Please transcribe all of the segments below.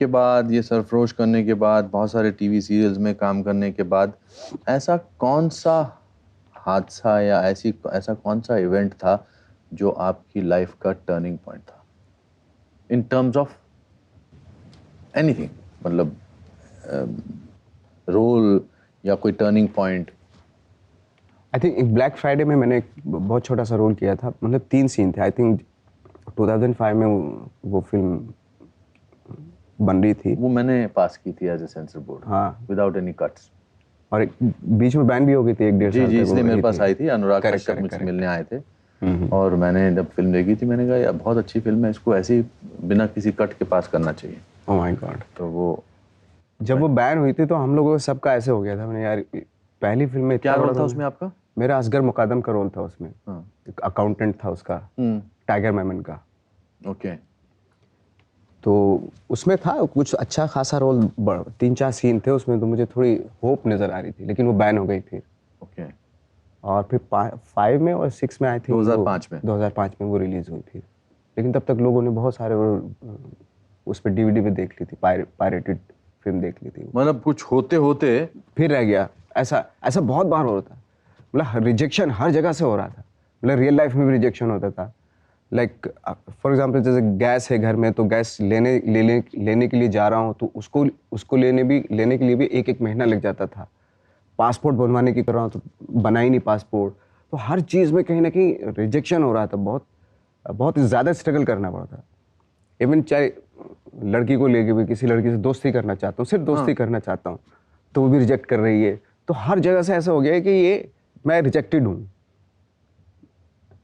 के बाद, ये सरफरोश करने के बाद, बहुत सारे टीवी सीरियल्स में काम करने के बाद, ऐसा कौन सा हादसा या ऐसा कौन सा इवेंट था जो आपकी लाइफ का टर्निंग पॉइंट था इन टर्म्स ऑफ एनीथिंग, मतलब रोल या कोई टर्निंग पॉइंट? आई थिंक एक ब्लैक फ्राइडे में मैंने एक बहुत छोटा सा रोल किया था, मतलब 3 सीन थे। आई थिंक 2005 में वो फिल्म बन रही थी। वो मैंने पास की थी एज ए सेंसर बोर्ड, हाँ, विदाउट एनी कट्स। और बीच में बैन भी हो गई थी 1-1.5 जी साल जी, तक। इसलिए मेरे पास आई थी, अनुराग करेक्ट कश्यप करेक्ट मुझसे करेक्ट। मिलने आए थे। और मैंने जब फिल्म देखी थी, मैंने कहा यार बहुत अच्छी फिल्म है, इसको ऐसे ही बिना किसी कट के पास करना चाहिए। Oh my God. तो वो जब वो बैन हुई थी तो हम लोगों सबका ऐसे हो गया था, मैंने यार पहली फिल्म में क्या इतना रोल बड़ा था उसमें आपका? मेरा असगर मुकादम का रोल था उसमें। हाँ। एक अकाउंटेंट था उसका, टाइगर मेमन का। ओके। तो उसमें था कुछ अच्छा खासा रोल, 3-4 सीन थे उसमें, तो मुझे थोड़ी होप नज़र आ रही थी, लेकिन वो बैन हो गई फिर। ओके। और फिर 5 में और 6 में आई थिंक 2005 में 2005 में वो रिलीज़ हुई थी। लेकिन तब तक लोगों ने बहुत सारे उस पर डीवीडी पे देख ली थी, पायरेटेड फिल्म देख ली थी। मतलब कुछ होते होते फिर रह गया। ऐसा ऐसा बहुत बार हो रहा था, मतलब रिजेक्शन हर जगह से हो रहा था। मतलब रियल लाइफ में भी रिजेक्शन होता था। लाइक फॉर एग्जांपल, जैसे गैस है घर में, तो गैस लेने के लिए जा रहा हूँ, तो उसको लेने के लिए भी 1-1 महीना लग जाता था। पासपोर्ट बनवाने की कर रहा हूँ तो बना ही नहीं पासपोर्ट। तो हर चीज़ में कहीं ना कहीं रिजेक्शन हो रहा था। बहुत बहुत ज़्यादा स्ट्रगल करना पड़ा था। इवन चाहे लड़की को लेके भी, किसी लड़की से दोस्ती करना चाहता हूँ, सिर्फ दोस्ती करना चाहता हूँ, तो वो भी रिजेक्ट कर रही है। तो हर जगह से ऐसा हो गया है कि ये मैं रिजेक्टेड हूँ।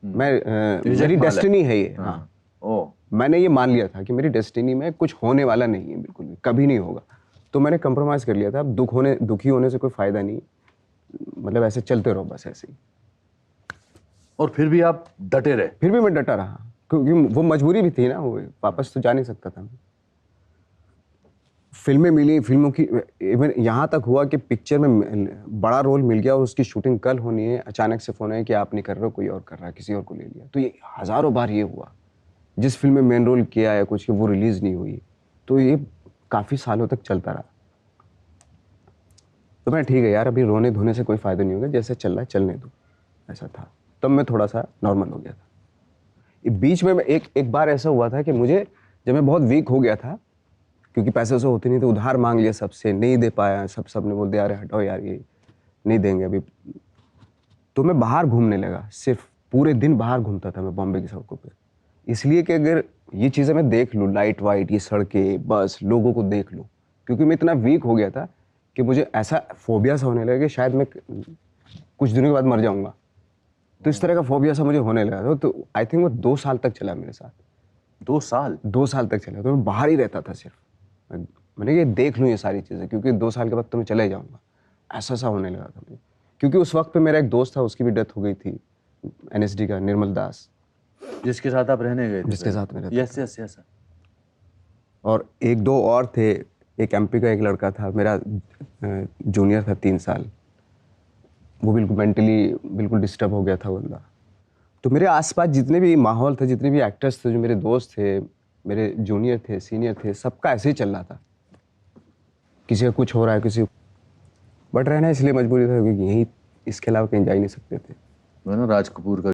मेरी माल है। डेस्टिनी है ये। हाँ, ओ, मैंने ये मान लिया था कि मेरी डेस्टिनी में कुछ होने वाला नहीं है, बिल्कुल भी कभी नहीं होगा। तो मैंने कंप्रोमाइज़ कर लिया था। अब दुखी होने से कोई फ़ायदा नहीं, मतलब ऐसे चलते रहो बस ऐसे ही। और फिर भी आप डटे रहे? फिर भी मैं डटा रहा, क्योंकि वो मजबूरी भी थी ना, वो वापस तो जा नहीं सकता था मैं। फिल्में मिली, फिल्मों की इवन यहाँ तक हुआ कि पिक्चर में बड़ा रोल मिल गया और उसकी शूटिंग कल होनी है, अचानक से फ़ोन आया कि आप नहीं कर रहे हो, कोई और कर रहा है, किसी और को ले लिया। तो ये हज़ारों बार ये हुआ। जिस फिल्म में मेन रोल किया है कुछ, वो रिलीज़ नहीं हुई, तो ये काफ़ी सालों तक चलता रहा। तो मैं ठीक है यार, अभी रोने धोने से कोई फ़ायदा नहीं होगा, जैसे चल रहा है चलने दो, ऐसा था। तब मैं थोड़ा सा नॉर्मल हो गया था। बीच में मैं एक बार ऐसा हुआ था कि मुझे, जब मैं बहुत वीक हो गया था, क्योंकि पैसे से होते नहीं, तो उधार मांग लिया सबसे, नहीं दे पाया। सबने बोल दिया अरे हटाओ यार, ये नहीं देंगे अभी। तो मैं बाहर घूमने लगा, सिर्फ पूरे दिन बाहर घूमता था मैं बॉम्बे की सड़कों पे। इसलिए कि अगर ये चीज़ें मैं देख लूँ, लाइट वाइट, ये सड़कें, बस, लोगों को देख लूँ, क्योंकि मैं इतना वीक हो गया था कि मुझे ऐसा फोबिया सा होने लगा कि शायद मैं कुछ दिनों के बाद मर जाऊंगा। तो इस तरह का फोबिया सा मुझे होने लगा था। तो आई थिंक वो 2 साल तक चला मेरे साथ। 2 साल? 2 साल तक चला। तो मैं बाहर ही रहता था सिर्फ। मैंने ये देख लूँ ये सारी चीज़ें, क्योंकि 2 साल के बाद तो मैं चला ही जाऊँगा। ऐसा सा होने लगा था मुझे। क्योंकि उस वक्त पे मेरा एक दोस्त था, उसकी भी डेथ हो गई थी, एनएसडी का, निर्मल दास, जिसके साथ आप रहने गए थे? जिसके साथ में रहता यस यस यस। और 1-2 और थे। एक एमपी का एक लड़का था, मेरा जूनियर था 3 साल। वो बिल्कुल मेंटली बिल्कुल डिस्टर्ब हो गया था बंदा। तो मेरे आसपास जितने भी माहौल थे, जितने भी एक्टर्स थे, जो मेरे दोस्त थे, मेरे जूनियर थे, सीनियर थे, सबका ऐसे ही चल रहा था। किसी का कुछ हो रहा है, बट रहना इसलिए मजबूरी था क्योंकि यहीं, इसके अलावा कहीं जा ही नहीं सकते थे। वो ना राज कपूर का